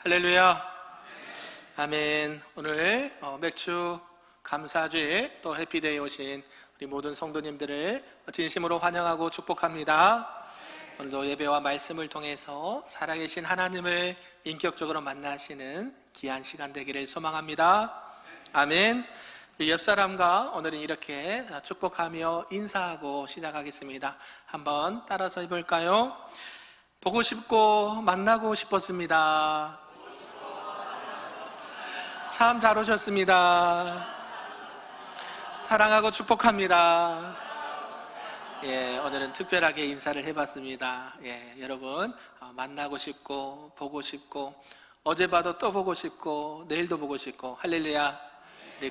할렐루야. 아멘. 오늘 맥주 감사주일 또 해피데이 오신 우리 모든 성도님들을 진심으로 환영하고 축복합니다. 오늘도 예배와 말씀을 통해서 살아계신 하나님을 인격적으로 만나시는 귀한 시간 되기를 소망합니다. 아멘. 우리 옆사람과 오늘은 이렇게 축복하며 인사하고 시작하겠습니다. 한번 따라서 해볼까요? 보고 싶고 만나고 싶었습니다. 참 잘 오셨습니다. 사랑하고 축복합니다. 오늘은 특별하게 인사를 해봤습니다. 여러분 만나고 싶고 보고 싶고 어제 봐도 또 보고 싶고 내일도 보고 싶고 할렐루야.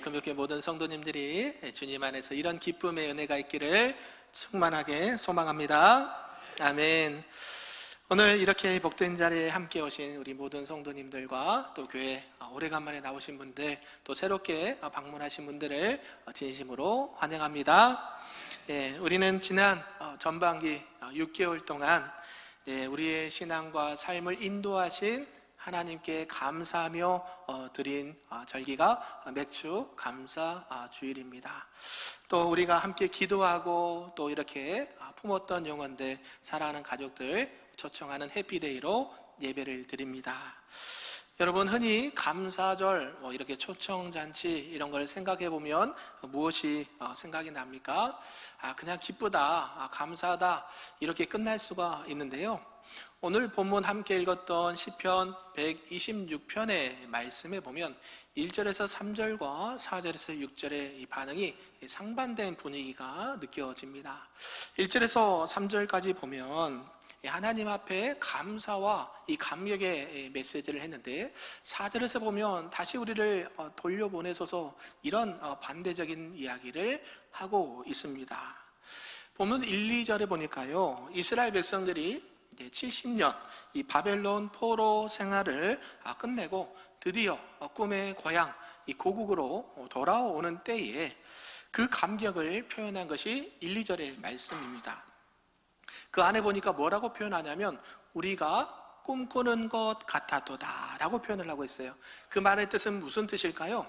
금요일 모든 성도님들이 주님 안에서 이런 기쁨의 은혜가 있기를 충만하게 소망합니다. 아멘. 오늘 이렇게 복된 자리에 함께 오신 우리 모든 성도님들과 또 교회 오래간만에 나오신 분들, 또 새롭게 방문하신 분들을 진심으로 환영합니다. 우리는 지난 전반기 6개월 동안 우리의 신앙과 삶을 인도하신 하나님께 감사하며 드린 절기가 맥주 감사 주일입니다. 또 우리가 함께 기도하고 또 이렇게 품었던 영혼들, 사랑하는 가족들 초청하는 해피데이로 예배를 드립니다. 여러분, 흔히 감사절 이렇게 초청잔치 이런 걸 생각해 보면 무엇이 생각이 납니까? 그냥 기쁘다, 감사하다 이렇게 끝날 수가 있는데요. 오늘 본문 함께 읽었던 시편 126편의 말씀에 보면 1절에서 3절과 4절에서 6절의 이 반응이 상반된 분위기가 느껴집니다. 1절에서 3절까지 보면 하나님 앞에 감사와 이 감격의 메시지를 했는데 4절에서 보면 다시 우리를 돌려보내소서 이런 반대적인 이야기를 하고 있습니다. 보면 1, 2절에 보니까요, 이스라엘 백성들이 70년 이 바벨론 포로 생활을 끝내고 드디어 꿈의 고향 이 고국으로 돌아오는 때에 그 감격을 표현한 것이 1, 2절의 말씀입니다. 그 안에 보니까 뭐라고 표현하냐면 우리가 꿈꾸는 것 같았도다 라고 표현을 하고 있어요. 그 말의 뜻은 무슨 뜻일까요?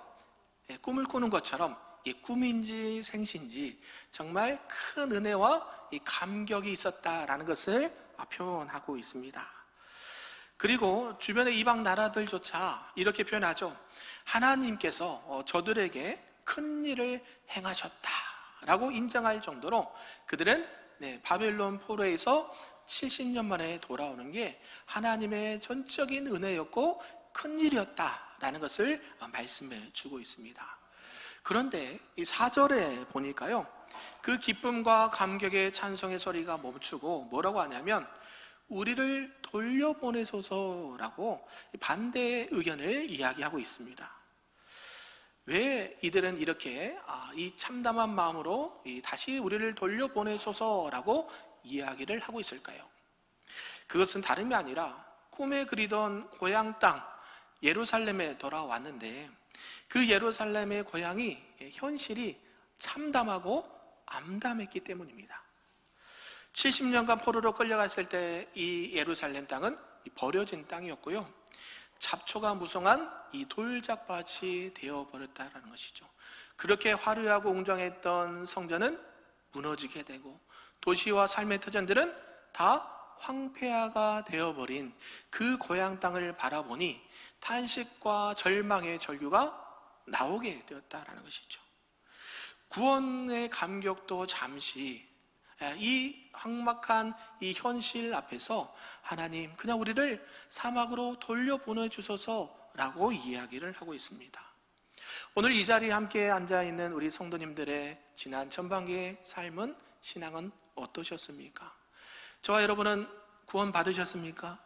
꿈을 꾸는 것처럼 꿈인지 생신지 정말 큰 은혜와 이 감격이 있었다라는 것을 표현하고 있습니다. 그리고 주변의 이방 나라들조차 이렇게 표현하죠. 하나님께서 저들에게 큰 일을 행하셨다라고 인정할 정도로 그들은 바벨론 포로에서 70년 만에 돌아오는 게 하나님의 전적인 은혜였고 큰 일이었다라는 것을 말씀해 주고 있습니다. 그런데 이 4절에 보니까요, 그 기쁨과 감격의 찬송의 소리가 멈추고 뭐라고 하냐면 우리를 돌려보내소서라고 반대의 의견을 이야기하고 있습니다. 왜 이들은 이렇게 이 참담한 마음으로 다시 우리를 돌려보내소서라고 이야기를 하고 있을까요? 그것은 다름이 아니라 꿈에 그리던 고향 땅 예루살렘에 돌아왔는데 그 예루살렘의 고향이 현실이 참담하고 암담했기 때문입니다. 70년간 포로로 끌려갔을 때 이 예루살렘 땅은 버려진 땅이었고요, 잡초가 무성한 이 돌짝밭이 되어버렸다는 것이죠. 그렇게 화려하고 웅장했던 성전은 무너지게 되고 도시와 삶의 터전들은 다 황폐화가 되어버린 그 고향 땅을 바라보니 탄식과 절망의 절규가 나오게 되었다는 것이죠. 구원의 감격도 잠시 이 황막한 이 현실 앞에서 하나님 그냥 우리를 사막으로 돌려보내주소서라고 이야기를 하고 있습니다. 오늘 이 자리에 함께 앉아있는 우리 성도님들의 지난 전반기의 삶은, 신앙은 어떠셨습니까? 저와 여러분은 구원 받으셨습니까?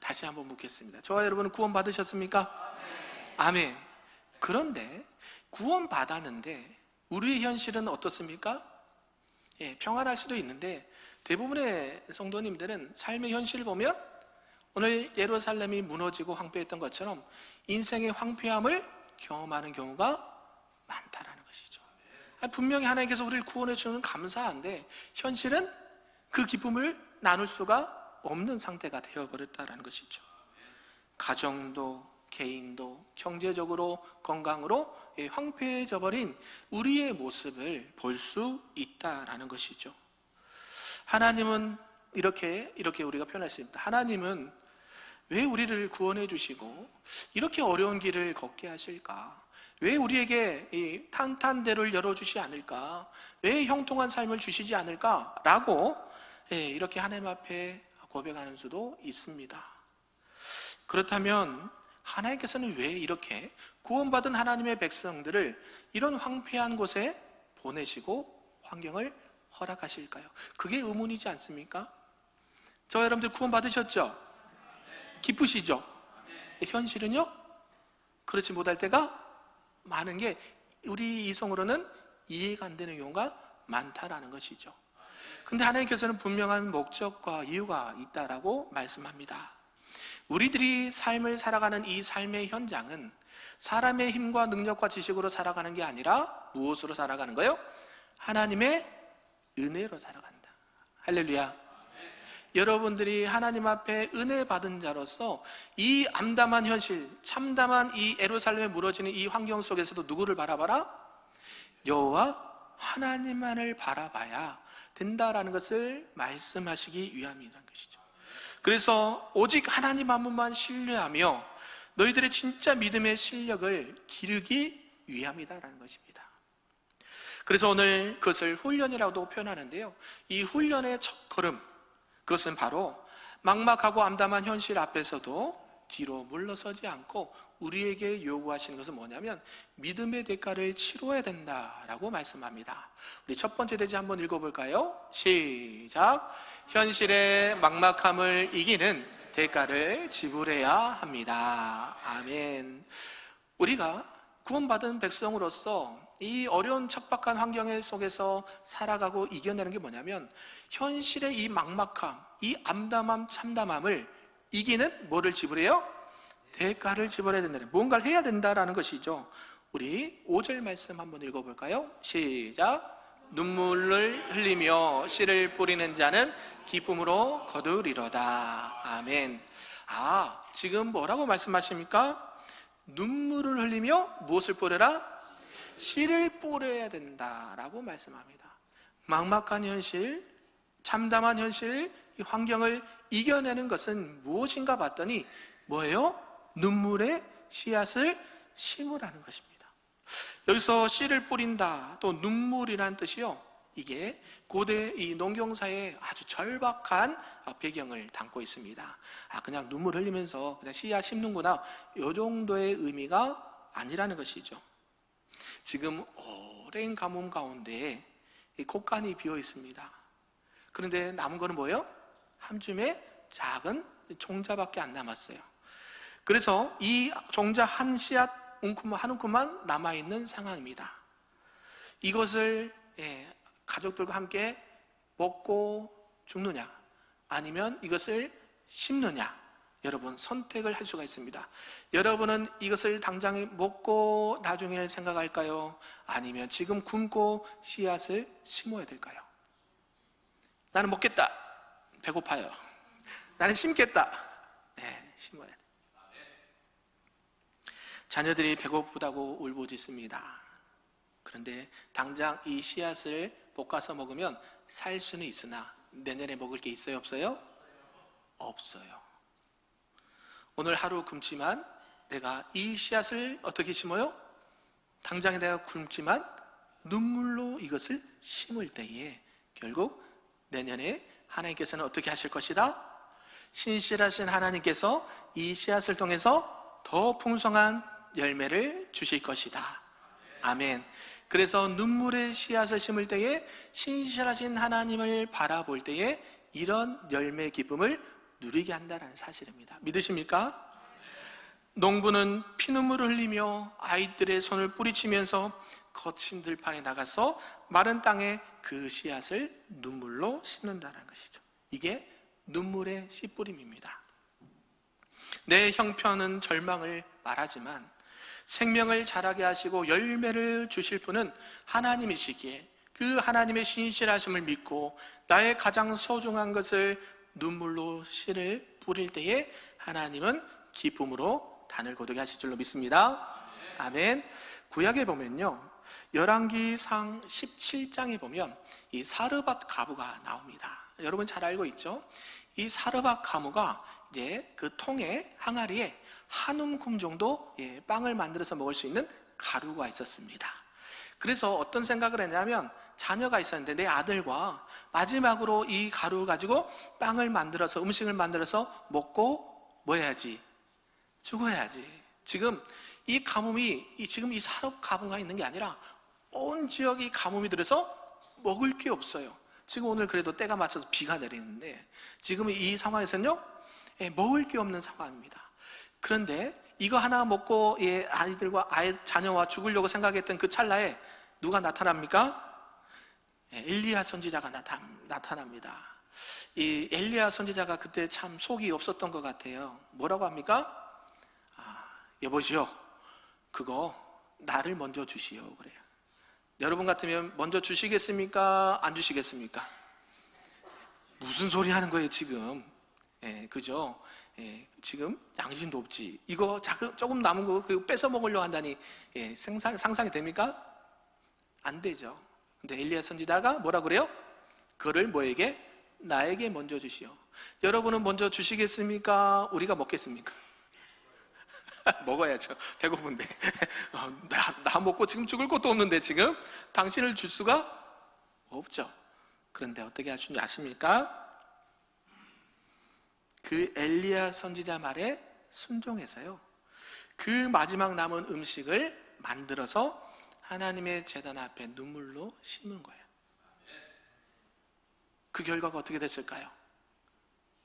다시 한번 묻겠습니다. 저와 여러분은 구원 받으셨습니까? 아멘. 그런데 구원 받았는데 우리의 현실은 어떻습니까? 평안할 수도 있는데 대부분의 성도님들은 삶의 현실을 보면 오늘 예루살렘이 무너지고 황폐했던 것처럼 인생의 황폐함을 경험하는 경우가 많다라는 것이죠. 분명히 하나님께서 우리를 구원해 주는 감사한데 현실은 그 기쁨을 나눌 수가 없는 상태가 되어버렸다는 것이죠. 가정도 개인도 경제적으로 건강으로 황폐해져 버린 우리의 모습을 볼 수 있다라는 것이죠. 하나님은 이렇게 우리가 표현할 수 있습니다. 하나님은 왜 우리를 구원해 주시고 이렇게 어려운 길을 걷게 하실까? 왜 우리에게 이 탄탄대를 열어주지 않을까? 왜 형통한 삶을 주시지 않을까? 라고 이렇게 하나님 앞에 고백하는 수도 있습니다. 그렇다면 하나님께서는 왜 이렇게 구원받은 하나님의 백성들을 이런 황폐한 곳에 보내시고 환경을 허락하실까요? 그게 의문이지 않습니까? 저와 여러분들 구원받으셨죠? 기쁘시죠? 현실은요? 그렇지 못할 때가 많은 게 우리 이성으로는 이해가 안 되는 경우가 많다라는 것이죠. 근데 하나님께서는 분명한 목적과 이유가 있다라고 말씀합니다. 우리들이 삶을 살아가는 이 삶의 현장은 사람의 힘과 능력과 지식으로 살아가는 게 아니라 무엇으로 살아가는 거예요? 하나님의 은혜로 살아간다. 할렐루야. 여러분들이 하나님 앞에 은혜 받은 자로서 이 암담한 현실, 참담한 이 예루살렘에 무너지는 이 환경 속에서도 누구를 바라봐라? 여호와 하나님만을 바라봐야 된다라는 것을 말씀하시기 위함이라는 것이죠. 그래서 오직 하나님 한 분만 신뢰하며 너희들의 진짜 믿음의 실력을 기르기 위함이다라는 것입니다. 그래서 오늘 그것을 훈련이라고도 표현하는데요, 이 훈련의 첫걸음, 그것은 바로 막막하고 암담한 현실 앞에서도 뒤로 물러서지 않고 우리에게 요구하시는 것은 뭐냐면 믿음의 대가를 치러야 된다라고 말씀합니다. 우리 첫 번째 대지 한번 읽어볼까요? 시작. 현실의 막막함을 이기는 대가를 지불해야 합니다. 아멘. 우리가 구원받은 백성으로서 이 어려운 척박한 환경 속에서 살아가고 이겨내는 게 뭐냐면 현실의 이 막막함, 이 암담함, 참담함을 이기는 뭐를 지불해요? 대가를 지불해야 된다. 뭔가를 해야 된다라는 것이죠. 우리 5절 말씀 한번 읽어볼까요? 시작. 눈물을 흘리며 씨를 뿌리는 자는 기쁨으로 거두리로다. 아멘. 지금 뭐라고 말씀하십니까? 눈물을 흘리며 무엇을 뿌려라? 씨를 뿌려야 된다라고 말씀합니다. 막막한 현실, 참담한 현실, 이 환경을 이겨내는 것은 무엇인가 봤더니 뭐예요? 눈물의 씨앗을 심으라는 것입니다. 여기서 씨를 뿌린다, 또 눈물이라는 뜻이요, 이게 고대 이 농경사의 아주 절박한 배경을 담고 있습니다. 그냥 눈물 흘리면서 그냥 씨앗 심는구나, 이 정도의 의미가 아니라는 것이죠. 지금 오랜 가뭄 가운데 이 곳간이 비어 있습니다. 그런데 남은 거는 뭐예요? 한 줌의 작은 종자밖에 안 남았어요. 그래서 이 종자 한 씨앗 한 움큼만 남아있는 상황입니다. 이것을 가족들과 함께 먹고 죽느냐, 아니면 이것을 심느냐, 여러분 선택을 할 수가 있습니다. 여러분은 이것을 당장 먹고 나중에 생각할까요? 아니면 지금 굶고 씨앗을 심어야 될까요? 나는 먹겠다. 배고파요. 나는 심겠다. 심어야 돼. 자녀들이 배고프다고 울부짖습니다. 그런데 당장 이 씨앗을 볶아서 먹으면 살 수는 있으나 내년에 먹을 게 있어요, 없어요? 없어요. 오늘 하루 굶지만 내가 이 씨앗을 어떻게 심어요? 당장에 내가 굶지만 눈물로 이것을 심을 때에 결국 내년에 하나님께서는 어떻게 하실 것이다? 신실하신 하나님께서 이 씨앗을 통해서 더 풍성한 열매를 주실 것이다. 아멘. 그래서 눈물의 씨앗을 심을 때에 신실하신 하나님을 바라볼 때에 이런 열매의 기쁨을 누리게 한다는 사실입니다. 믿으십니까? 농부는 피눈물을 흘리며 아이들의 손을 뿌리치면서 거친 들판에 나가서 마른 땅에 그 씨앗을 눈물로 심는다는 것이죠. 이게 눈물의 씨뿌림입니다. 내 형편은 절망을 말하지만 생명을 자라게 하시고 열매를 주실 분은 하나님이시기에 그 하나님의 신실하심을 믿고 나의 가장 소중한 것을 눈물로 씨를 뿌릴 때에 하나님은 기쁨으로 단을 거두게 하실 줄로 믿습니다. 아멘. 구약에 보면요, 열왕기상 17장에 보면 이 사르밧 가부가 나옵니다. 여러분 잘 알고 있죠? 이 사르밧 가부가 이제 그 통에 항아리에 한 움큼 정도 빵을 만들어서 먹을 수 있는 가루가 있었습니다. 그래서 어떤 생각을 했냐면, 자녀가 있었는데 내 아들과 마지막으로 이 가루를 가지고 빵을 만들어서, 음식을 만들어서 먹고 뭐 해야지? 죽어야지. 지금 이 가뭄이 지금 이 사르밧 가부가 있는 게 아니라 온 지역이 가뭄이 들어서 먹을 게 없어요. 지금 오늘 그래도 때가 맞춰서 비가 내리는데 지금 이 상황에서는요, 먹을 게 없는 상황입니다. 그런데 이거 하나 먹고 아이들과 자녀와 죽으려고 생각했던 그 찰나에 누가 나타납니까? 엘리야 선지자가 나타납니다. 이 엘리야 선지자가 그때 참 속이 없었던 것 같아요. 뭐라고 합니까? 여보시오, 그거 나를 먼저 주시오 그래요. 여러분 같으면 먼저 주시겠습니까? 안 주시겠습니까? 무슨 소리 하는 거예요 지금? 그죠? 지금 양심도 없지. 이거 조금 남은 거 뺏어 먹으려고 한다니 상상이 됩니까? 안 되죠. 근데 엘리야 선지자가 뭐라 그래요? 그를 뭐에게? 나에게 먼저 주시오. 여러분은 먼저 주시겠습니까? 우리가 먹겠습니까? 먹어야죠. 배고픈데. 나 먹고 지금 죽을 것도 없는데 지금 당신을 줄 수가 없죠. 그런데 어떻게 할 줄 아십니까? 그 엘리야 선지자 말에 순종해서요, 그 마지막 남은 음식을 만들어서 하나님의 제단 앞에 눈물로 심은 거예요. 그 결과가 어떻게 됐을까요?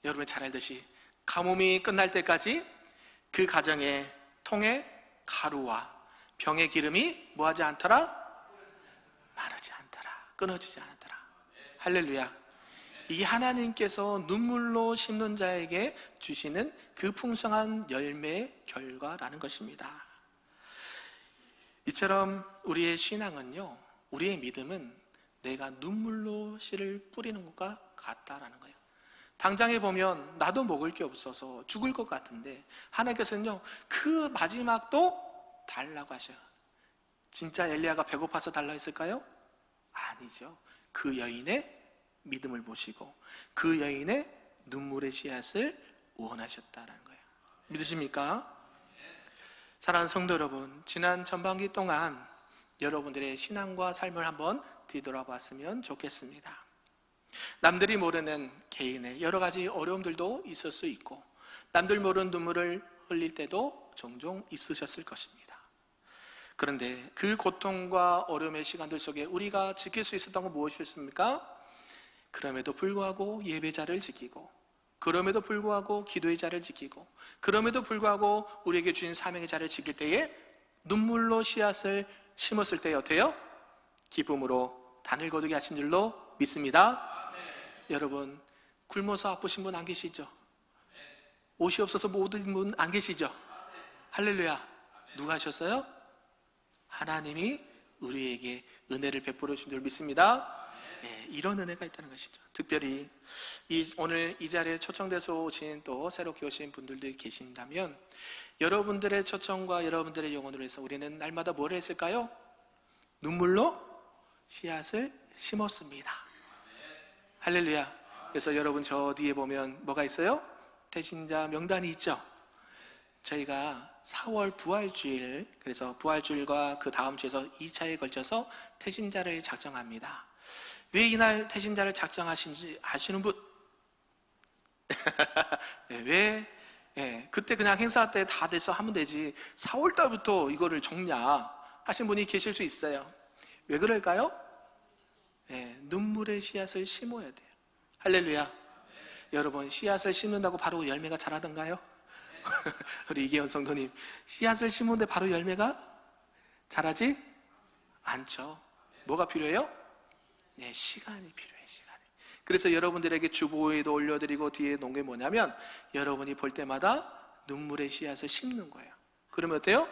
여러분이 잘 알듯이 가뭄이 끝날 때까지 그 가정의 통에 가루와 병의 기름이 뭐하지 않더라? 마르지 않더라. 끊어지지 않았더라. 할렐루야. 이 하나님께서 눈물로 심는 자에게 주시는 그 풍성한 열매의 결과라는 것입니다. 이처럼 우리의 신앙은요, 우리의 믿음은 내가 눈물로 씨를 뿌리는 것과 같다라는 거예요. 당장에 보면 나도 먹을 게 없어서 죽을 것 같은데 하나님께서는요, 그 마지막도 달라고 하셔요. 진짜 엘리야가 배고파서 달라 했을까요? 아니죠. 그 여인의 믿음을 보시고 그 여인의 눈물의 씨앗을 원하셨다라는 거예요. 믿으십니까? 사랑하는 성도 여러분, 지난 전반기 동안 여러분들의 신앙과 삶을 한번 뒤돌아봤으면 좋겠습니다. 남들이 모르는 개인의 여러 가지 어려움들도 있을 수 있고, 남들 모르는 눈물을 흘릴 때도 종종 있으셨을 것입니다. 그런데 그 고통과 어려움의 시간들 속에 우리가 지킬 수 있었던 건 무엇이었습니까? 그럼에도 불구하고 예배자를 지키고, 그럼에도 불구하고 기도의 자를 지키고, 그럼에도 불구하고 우리에게 주신 사명의 자를 지킬 때에 눈물로 씨앗을 심었을 때에 어때요? 기쁨으로 단을 거두게 하신 줄로 믿습니다. 여러분, 굶어서 아프신 분 안 계시죠? 옷이 없어서 못 입은 분 안 계시죠? 할렐루야. 누가 하셨어요? 하나님이 우리에게 은혜를 베풀어 주신 줄 믿습니다. 이런 은혜가 있다는 것이죠. 특별히 오늘 이 자리에 초청돼서 오신 또 새롭게 오신 분들도 계신다면, 여러분들의 초청과 여러분들의 영혼으로 해서 우리는 날마다 뭘 했을까요? 눈물로 씨앗을 심었습니다. 할렐루야. 그래서 여러분 저 뒤에 보면 뭐가 있어요? 태신자 명단이 있죠. 저희가 4월 부활주일, 그래서 부활주일과 그 다음 주에서 2차에 걸쳐서 태신자를 작정합니다. 왜 이날 태신자를 작정하신지 아시는 분? 왜? 그때 그냥 행사 때 다 돼서 하면 되지 4월 달부터 이거를 정냐 하신 분이 계실 수 있어요. 왜 그럴까요? 눈물의 씨앗을 심어야 돼요. 할렐루야. 여러분, 씨앗을 심는다고 바로 열매가 자라던가요? 우리 이계현 성도님, 씨앗을 심는데 바로 열매가 자라지 않죠. 뭐가 필요해요? 시간이 필요해요. 시간이. 그래서 여러분들에게 주보에도 올려드리고 뒤에 놓은 게 뭐냐면, 여러분이 볼 때마다 눈물의 씨앗을 심는 거예요. 그러면 어때요?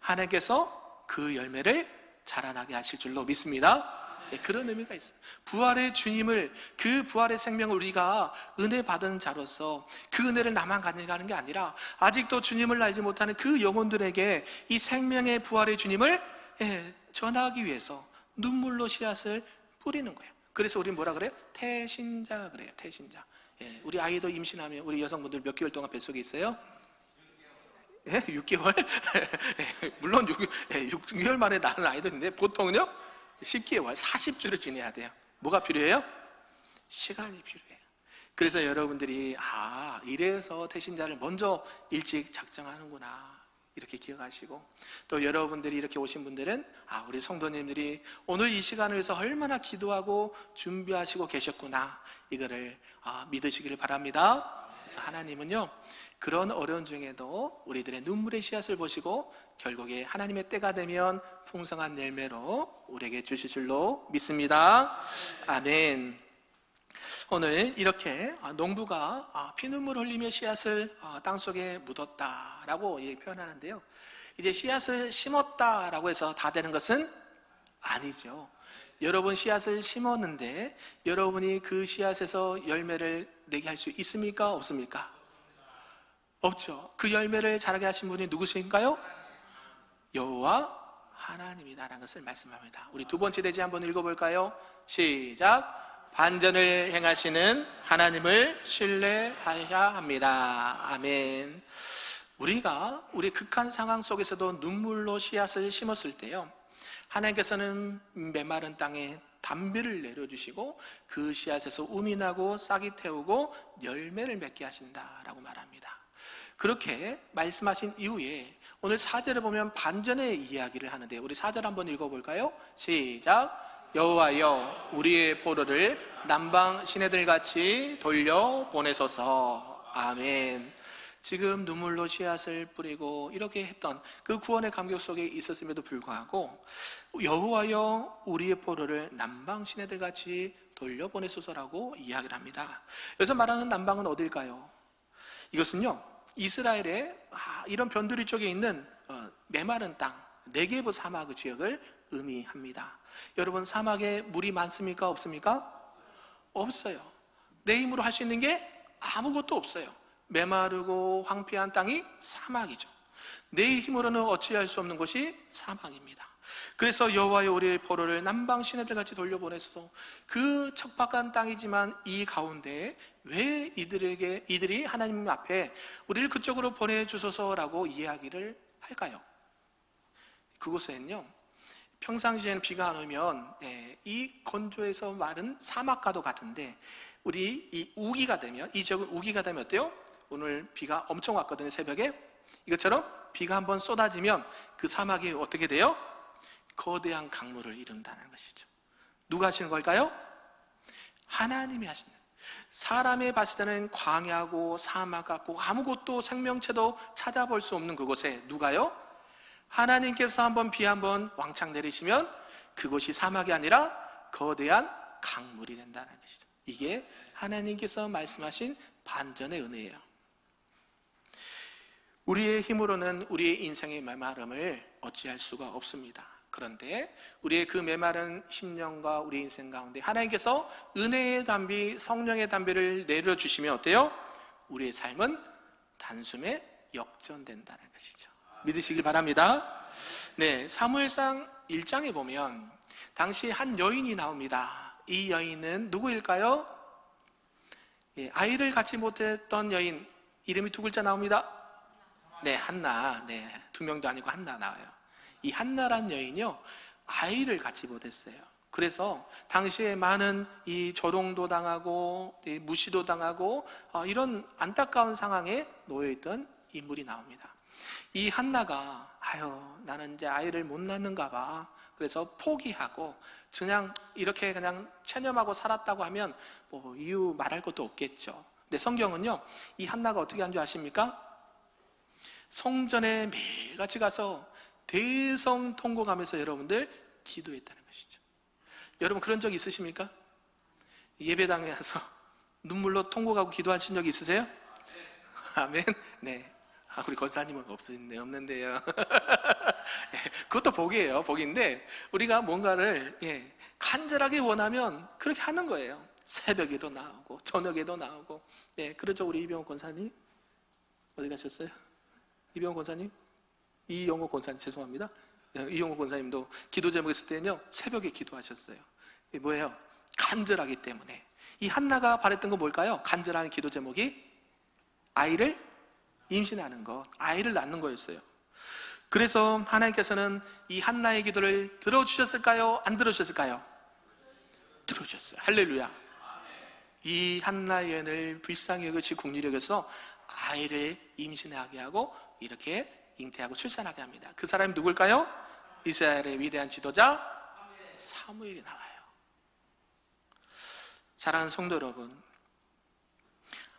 하나님께서 그 열매를 자라나게 하실 줄로 믿습니다. 예, 그런 의미가 있어요. 부활의 주님을, 그 부활의 생명을 우리가 은혜 받은 자로서 그 은혜를 나만 가져가는 게 아니라 아직도 주님을 알지 못하는 그 영혼들에게 이 생명의 부활의 주님을 전하기 위해서 눈물로 씨앗을 뿌리는 거예요. 그래서 우리 뭐라 그래요? 태신자 그래요. 태신자. 우리 아이도 임신하면 우리 여성분들 몇 개월 동안 뱃속에 있어요? 6개월? 물론 6개월 만에 낳는 아이도 있는데 보통은요 10개월, 40주를 지내야 돼요. 뭐가 필요해요? 시간이 필요해요. 그래서 여러분들이 이래서 태신자를 먼저 일찍 작정하는구나 이렇게 기억하시고, 또 여러분들이 이렇게 오신 분들은 우리 성도님들이 오늘 이 시간을 위해서 얼마나 기도하고 준비하시고 계셨구나, 이거를 믿으시기를 바랍니다. 그래서 하나님은요 그런 어려운 중에도 우리들의 눈물의 씨앗을 보시고 결국에 하나님의 때가 되면 풍성한 열매로 우리에게 주실 줄로 믿습니다. 아멘. 오늘 이렇게 농부가 피눈물 흘리며 씨앗을 땅속에 묻었다라고 표현하는데요, 이제 씨앗을 심었다라고 해서 다 되는 것은 아니죠. 여러분 씨앗을 심었는데 여러분이 그 씨앗에서 열매를 내게 할 수 있습니까? 없습니까? 없죠. 그 열매를 자라게 하신 분이 누구신가요? 여호와 하나님이다라는 것을 말씀합니다. 우리 두 번째 대지 한번 읽어볼까요? 시작. 반전을 행하시는 하나님을 신뢰하여야 합니다. 아멘. 우리가 우리 극한 상황 속에서도 눈물로 씨앗을 심었을 때요, 하나님께서는 메마른 땅에 담비를 내려주시고 그 씨앗에서 um이 나고 싹이 태우고 열매를 맺게 하신다라고 말합니다. 그렇게 말씀하신 이후에 오늘 4절에 보면 반전의 이야기를 하는데, 우리 4절 한번 읽어볼까요? 시작. 여호와여 우리의 포로를 남방 시내들같이 돌려보내소서. 아멘. 지금 눈물로 씨앗을 뿌리고 이렇게 했던 그 구원의 감격 속에 있었음에도 불구하고 여호와여 우리의 포로를 남방 시내들같이 돌려보내소서라고 이야기를 합니다. 여기서 말하는 남방은 어딜까요? 이것은요 이스라엘의 이런 변두리 쪽에 있는 메마른 땅, 네게브 사막 지역을 의미합니다. 여러분 사막에 물이 많습니까? 없습니까? 없어요. 내 힘으로 할 수 있는 게 아무것도 없어요. 메마르고 황폐한 땅이 사막이죠. 내 힘으로는 어찌할 수 없는 곳이 사막입니다. 그래서 여호와의 우리의 포로를 남방 시내들같이 돌려보내소서. 그 척박한 땅이지만 이 가운데 왜 이들이 하나님 앞에 우리를 그쪽으로 보내주소서라고 이야기를 할까요? 그곳에는요 평상시에는 비가 안 오면 이 건조해서 마른 사막과도 같은데, 우리 이 우기가 되면, 이 지역은 우기가 되면 어때요? 오늘 비가 엄청 왔거든요. 새벽에. 이것처럼 비가 한번 쏟아지면 그 사막이 어떻게 돼요? 거대한 강물을 이룬다는 것이죠. 누가 하시는 걸까요? 하나님이 하시는. 사람의 봤을 때는 광야고 사막 같고 아무것도 생명체도 찾아볼 수 없는 그곳에 누가요? 하나님께서 한번 비 한번 왕창 내리시면 그곳이 사막이 아니라 거대한 강물이 된다는 것이죠. 이게 하나님께서 말씀하신 반전의 은혜예요. 우리의 힘으로는 우리의 인생의 메마름을 어찌할 수가 없습니다. 그런데 우리의 그 메마른 심령과 우리 인생 가운데 하나님께서 은혜의 담비, 성령의 담비를 내려주시면 어때요? 우리의 삶은 단숨에 역전된다는 것이죠. 믿으시길 바랍니다. 사무엘상 1장에 보면 당시 한 여인이 나옵니다. 이 여인은 누구일까요? 아이를 갖지 못했던 여인, 이름이 두 글자 나옵니다. 한나. 두 명도 아니고 한나 나와요. 이 한나란 여인이요 아이를 갖지 못했어요. 그래서 당시에 많은 이 조롱도 당하고 무시도 당하고 이런 안타까운 상황에 놓여있던 인물이 나옵니다. 이 한나가 나는 이제 아이를 못 낳는가 봐. 그래서 포기하고 그냥 이렇게 그냥 체념하고 살았다고 하면 뭐 이유 말할 것도 없겠죠. 근데 성경은요 이 한나가 어떻게 한 줄 아십니까? 성전에 매일같이 가서 대성통곡하면서 여러분들 기도했다는 것이죠. 여러분 그런 적 있으십니까? 예배당에 와서 눈물로 통곡하고 기도하신 적 있으세요? 아멘. 우리 권사님은 없는데요. 그것도 복이에요. 복인데 우리가 뭔가를 간절하게 원하면 그렇게 하는 거예요. 새벽에도 나오고 저녁에도 나오고. 네, 그렇죠. 우리 이병호 권사님 어디 가셨어요? 이병호 권사님? 이영호 권사님, 죄송합니다. 이영호 권사님도 기도 제목 있을 때는요 새벽에 기도하셨어요. 이게 뭐예요? 간절하기 때문에. 이 한나가 바랬던 거 뭘까요? 간절한 기도 제목이 아이를 임신하는 것, 아이를 낳는 거였어요. 그래서 하나님께서는 이 한나의 기도를 들어주셨을까요? 안 들어주셨을까요? 들어주셨어요. 할렐루야. 이 한나의 여인을 불쌍히 여기시 긍휼히 여겨서 아이를 임신하게 하고 이렇게 잉태하고 출산하게 합니다. 그 사람이 누굴까요? 이스라엘의 위대한 지도자 사무엘이 나와요. 사랑하는 성도 여러분,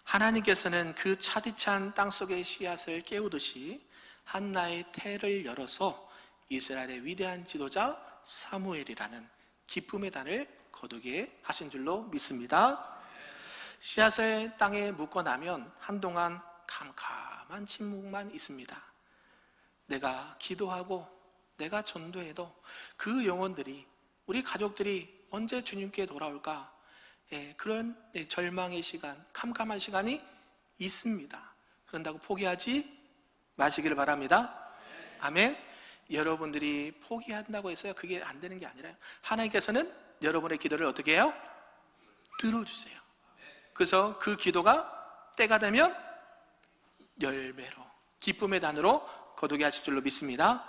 하나님께서는 그 차디찬 땅속의 씨앗을 깨우듯이 한나의 태를 열어서 이스라엘의 위대한 지도자 사무엘이라는 기쁨의 단을 거두게 하신 줄로 믿습니다. 씨앗을 땅에 묻고 나면 한동안 캄캄한 침묵만 있습니다. 내가 기도하고 내가 전도해도 그 영혼들이, 우리 가족들이 언제 주님께 돌아올까? 그런 절망의 시간, 캄캄한 시간이 있습니다. 그런다고 포기하지 마시기를 바랍니다. 아멘. 여러분들이 포기한다고 해서요 그게 안 되는 게 아니라요, 하나님께서는 여러분의 기도를 어떻게 해요? 들어주세요. 그래서 그 기도가 때가 되면 열매로, 기쁨의 단으로 거두게 하실 줄로 믿습니다.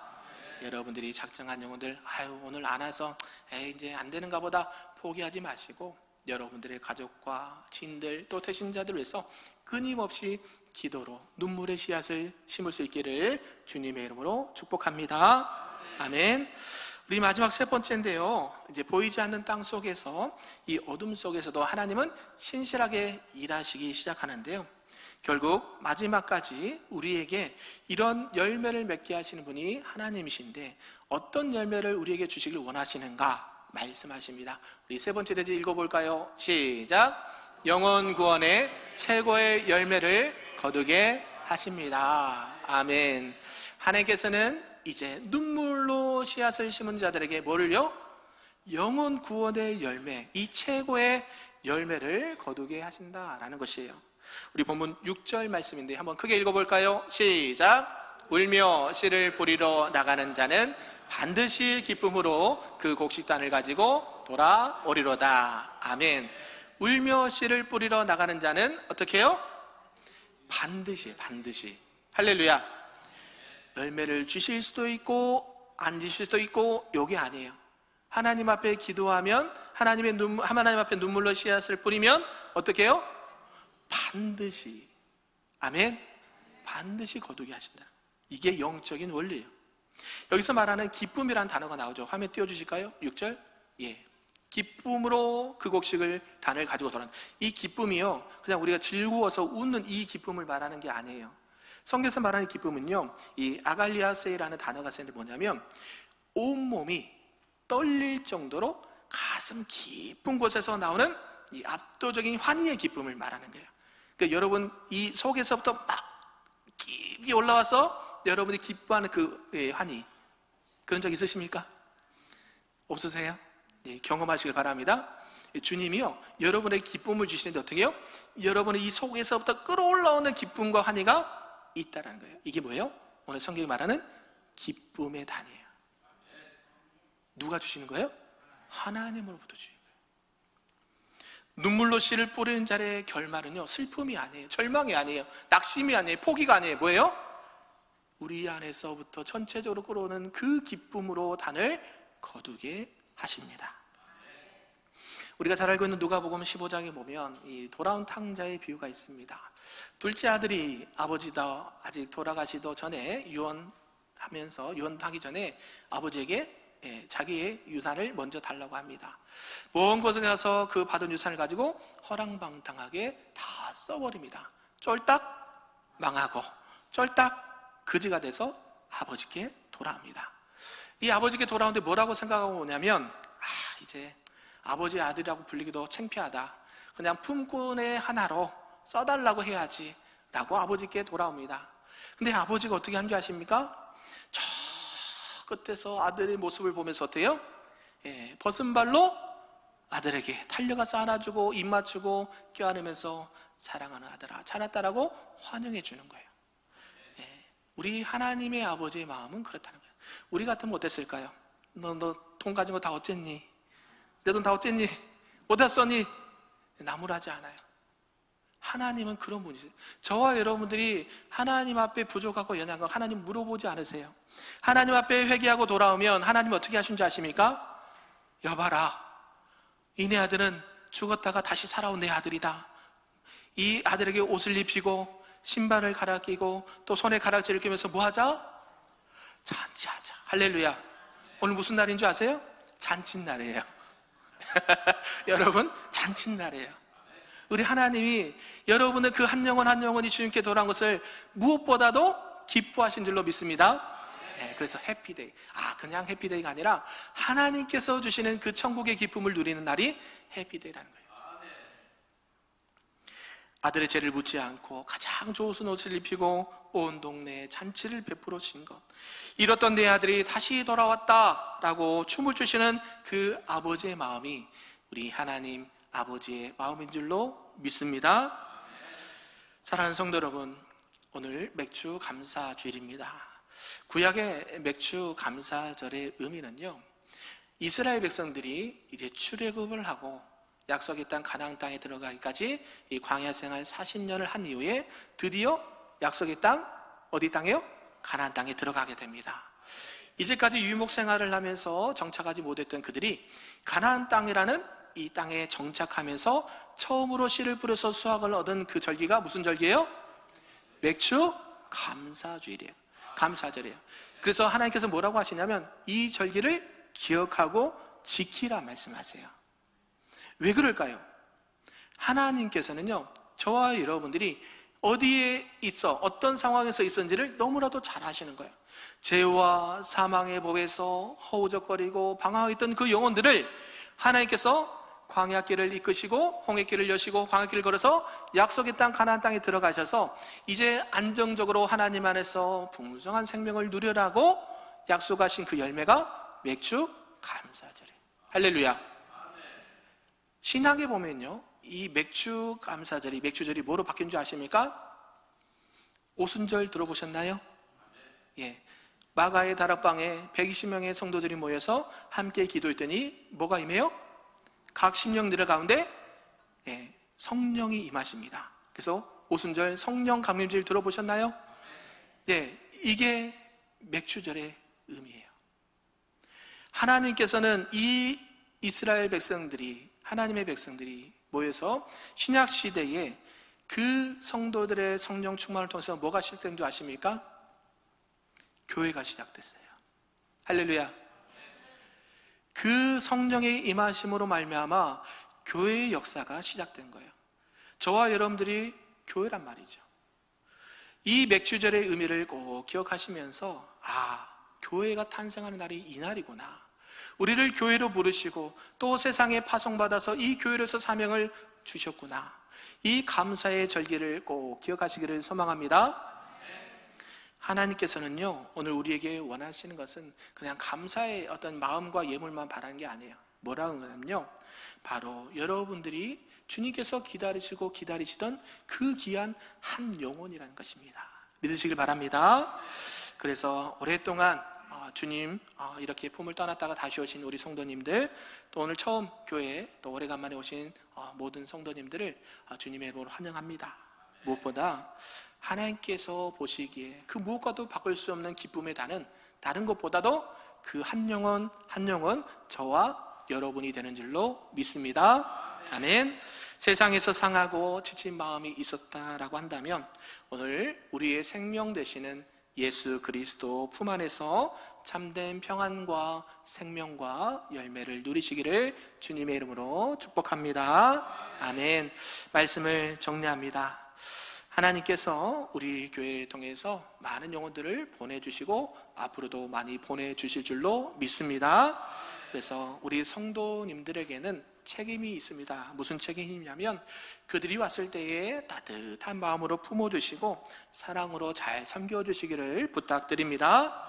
여러분들이 작정한 영혼들, 오늘 안 와서 이제 안 되는가 보다 포기하지 마시고 여러분들의 가족과 지인들 또 태신자들을 위해서 끊임없이 기도로 눈물의 씨앗을 심을 수 있기를 주님의 이름으로 축복합니다. 아멘. 우리 마지막 세 번째인데요, 이제 보이지 않는 땅 속에서, 이 어둠 속에서도 하나님은 신실하게 일하시기 시작하는데요, 결국 마지막까지 우리에게 이런 열매를 맺게 하시는 분이 하나님이신데 어떤 열매를 우리에게 주시길 원하시는가 말씀하십니다. 우리 세 번째 대지 읽어볼까요? 시작. 영혼 구원의 최고의 열매를 거두게 하십니다. 아멘. 하나님께서는 이제 눈물로 씨앗을 심은 자들에게 뭐를요? 영혼 구원의 열매, 이 최고의 열매를 거두게 하신다라는 것이에요. 우리 본문 6절 말씀인데 한번 크게 읽어볼까요? 시작. 울며 씨를 뿌리러 나가는 자는 반드시 기쁨으로 그 곡식단을 가지고 돌아오리로다. 아멘. 울며 씨를 뿌리러 나가는 자는 어떻게 해요? 반드시. 할렐루야. 열매를 주실 수도 있고 안 주실 수도 있고, 요게 아니에요. 하나님 앞에 기도하면, 하나님 앞에 눈물로 씨앗을 뿌리면 어떻게 해요? 반드시. 아멘. 반드시 거두게 하신다. 이게 영적인 원리예요. 여기서 말하는 기쁨이라는 단어가 나오죠. 화면 띄워주실까요? 6절. 예. 기쁨으로 그 곡식을 단을 가지고 돌아온다. 이 기쁨이요, 그냥 우리가 즐거워서 웃는 이 기쁨을 말하는 게 아니에요. 성경에서 말하는 기쁨은요, 이 아갈리아세이라는 단어가 쓰는데 뭐냐면 온몸이 떨릴 정도로 가슴 깊은 곳에서 나오는 이 압도적인 환희의 기쁨을 말하는 거예요. 그러니까 여러분 이 속에서부터 막 깊이 올라와서 여러분이 기뻐하는 그 환희, 그런 적 있으십니까? 없으세요? 네, 경험하시길 바랍니다. 주님이요, 여러분에게 기쁨을 주시는데 어떻게 해요? 여러분의 이 속에서부터 끌어올라오는 기쁨과 환희가 있다는 거예요. 이게 뭐예요? 오늘 성경이 말하는 기쁨의 단이에요. 누가 주시는 거예요? 하나님으로부터 주시는 거예요. 눈물로 씨를 뿌리는 자의 결말은요, 슬픔이 아니에요, 절망이 아니에요, 낙심이 아니에요, 포기가 아니에요. 뭐예요? 우리 안에서부터 전체적으로 끌어오는 그 기쁨으로 단을 거두게 하십니다. 우리가 잘 알고 있는 누가복음 15장에 보면 이 돌아온 탕자의 비유가 있습니다. 둘째 아들이 아버지도 아직 돌아가시도 전에 유언하기 전에 아버지에게 자기의 유산을 먼저 달라고 합니다. 먼 곳에 가서 그 받은 유산을 가지고 허랑방탕하게 다 써버립니다. 쫄딱 망하고 쫄딱 그지가 돼서 아버지께 돌아옵니다. 이 아버지께 돌아오는데 뭐라고 생각하고 오냐면, 이제 아버지 아들이라고 불리기도 창피하다, 그냥 품꾼의 하나로 써달라고 해야지 라고 아버지께 돌아옵니다. 근데 아버지가 어떻게 한 줄 아십니까? 저 끝에서 아들의 모습을 보면서 어때요? 벗은 발로 아들에게 달려가서 안아주고 입 맞추고 껴안으면서 사랑하는 아들아 잘 왔다라고 환영해 주는 거예요. 우리 하나님의 아버지의 마음은 그렇다는 거예요. 우리 같으면 어땠을까요? 너 돈 가진 거 다 어쨌니? 내 돈 다 어쨌니? 어디다 썼니? 나무라지 않아요. 하나님은 그런 분이세요. 저와 여러분들이 하나님 앞에 부족하고 연약한 거 하나님 물어보지 않으세요. 하나님 앞에 회개하고 돌아오면 하나님 어떻게 하신 줄 아십니까? 여봐라, 이내 아들은 죽었다가 다시 살아온 내 아들이다. 이 아들에게 옷을 입히고 신발을 갈아 끼고 또 손에 가락지를 끼면서 뭐 하자? 잔치하자. 할렐루야. 오늘 무슨 날인 줄 아세요? 잔칫날이에요. 여러분, 잔칫날이에요. 우리 하나님이 여러분의 그 한 영혼 한 영혼이 주님께 돌아온 것을 무엇보다도 기뻐하신 줄로 믿습니다. 그래서 해피데이. 그냥 해피데이가 아니라 하나님께서 주시는 그 천국의 기쁨을 누리는 날이 해피데이라는 거예요. 아들의 죄를 묻지 않고 가장 좋은 옷을 입히고 온 동네에 잔치를 베풀어 주신 것, 잃었던 내 아들이 다시 돌아왔다라고 춤을 추시는 그 아버지의 마음이 우리 하나님 아버지의 마음인 줄로 믿습니다. 사랑하는 성도 여러분, 오늘 맥주 감사주일입니다. 구약의 맥주 감사절의 의미는요, 이스라엘 백성들이 이제 출애굽을 하고 약속의 땅 가나안 땅에 들어가기까지 이 광야 생활 40년을 한 이후에 드디어 약속의 땅, 어디 땅이요? 가나안 땅에 들어가게 됩니다. 이제까지 유목 생활을 하면서 정착하지 못했던 그들이 가나안 땅이라는 이 땅에 정착하면서 처음으로 씨를 뿌려서 수확을 얻은 그 절기가 무슨 절기예요? 맥주 감사주일이에요. 감사절이에요. 그래서 하나님께서 뭐라고 하시냐면 이 절기를 기억하고 지키라 말씀하세요. 왜 그럴까요? 하나님께서는요, 저와 여러분들이 어디에 있어 어떤 상황에서 있었는지를 너무나도 잘 아시는 거예요. 죄와 사망의 법에서 허우적거리고 방황했던 그 영혼들을 하나님께서 광야길을 이끄시고 홍해길을 여시고 광야길을 걸어서 약속의 땅 가나안 땅에 들어가셔서 이제 안정적으로 하나님 안에서 풍성한 생명을 누려라고 약속하신 그 열매가 맥주 감사절이에요. 할렐루야. 신약에 보면요, 이 맥주 감사절이, 맥주절이 뭐로 바뀐 줄 아십니까? 오순절 들어보셨나요? 마가의 다락방에 120명의 성도들이 모여서 함께 기도했더니 뭐가 임해요? 각 심령들 가운데 성령이 임하십니다. 그래서 오순절 성령 강림절 들어보셨나요? 이게 맥주절의 의미예요. 하나님께서는 이 이스라엘 백성들이, 하나님의 백성들이 모여서 신약 시대에 그 성도들의 성령 충만을 통해서 뭐가 시작된 줄 아십니까? 교회가 시작됐어요. 할렐루야. 그 성령의 임하심으로 말미암아 교회의 역사가 시작된 거예요. 저와 여러분들이 교회란 말이죠. 이 맥주절의 의미를 꼭 기억하시면서 교회가 탄생하는 날이 이 날이구나, 우리를 교회로 부르시고 또 세상에 파송받아서 이 교회로서 사명을 주셨구나, 이 감사의 절기를 꼭 기억하시기를 소망합니다. 하나님께서는요, 오늘 우리에게 원하시는 것은 그냥 감사의 어떤 마음과 예물만 바라는 게 아니에요. 뭐라고 하냐면요, 바로 여러분들이 주님께서 기다리시고 기다리시던 그 귀한 한 영혼이라는 것입니다. 믿으시길 바랍니다. 그래서 오랫동안 주님 이렇게 품을 떠났다가 다시 오신 우리 성도님들, 또 오늘 처음 교회에 또 오래간만에 오신 모든 성도님들을 주님의 이름으로 환영합니다. 무엇보다 하나님께서 보시기에 그 무엇과도 바꿀 수 없는 기쁨의 단은 다른 것보다도 그 한 영혼 한 영혼 저와 여러분이 되는 줄로 믿습니다. 아멘. 세상에서 상하고 지친 마음이 있었다라고 한다면 오늘 우리의 생명 되시는 예수 그리스도 품 안에서 참된 평안과 생명과 열매를 누리시기를 주님의 이름으로 축복합니다. 아멘. 말씀을 정리합니다. 하나님께서 우리 교회를 통해서 많은 영혼들을 보내주시고 앞으로도 많이 보내주실 줄로 믿습니다. 그래서 우리 성도님들에게는 책임이 있습니다. 무슨 책임이냐면 그들이 왔을 때에 따뜻한 마음으로 품어주시고 사랑으로 잘 섬겨주시기를 부탁드립니다.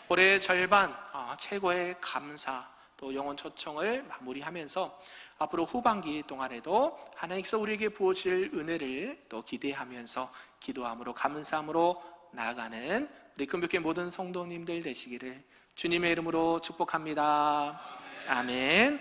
올해 절반 최고의 감사 또 영혼 초청을 마무리하면서 앞으로 후반기 동안에도 하나님께서 우리에게 부어주실 은혜를 또 기대하면서 기도함으로 감사함으로 나아가는 우리 금빛교회 모든 성도님들 되시기를 주님의 이름으로 축복합니다. 아멘.